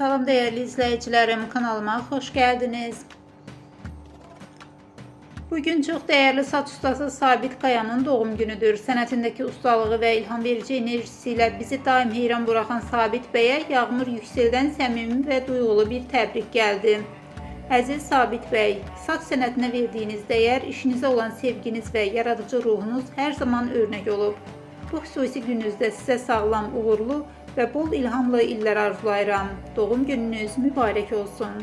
Salam değerli izleyicilerim, kanalıma hoş geldiniz. Bugün çok değerli saç ustası Sabit Kaya'nın doğum günüdür. Sənətindəki ustalığı ve ilham verici enerjisiyle bizi daim heyran bırakan Sabit Bey'e Yağmur Yüksel'dən səmimi ve duyğulu bir təbrik geldi. Əziz Sabit Bey, saç sənətinə verdiyiniz değer, işinizə olan sevginiz ve yaradıcı ruhunuz her zaman örnek olub. Bu xüsusi gününüzdə sizə sağlam, uğurlu ve bol ilhamlı illər arzulayıram. Doğum gününüz mübarək olsun.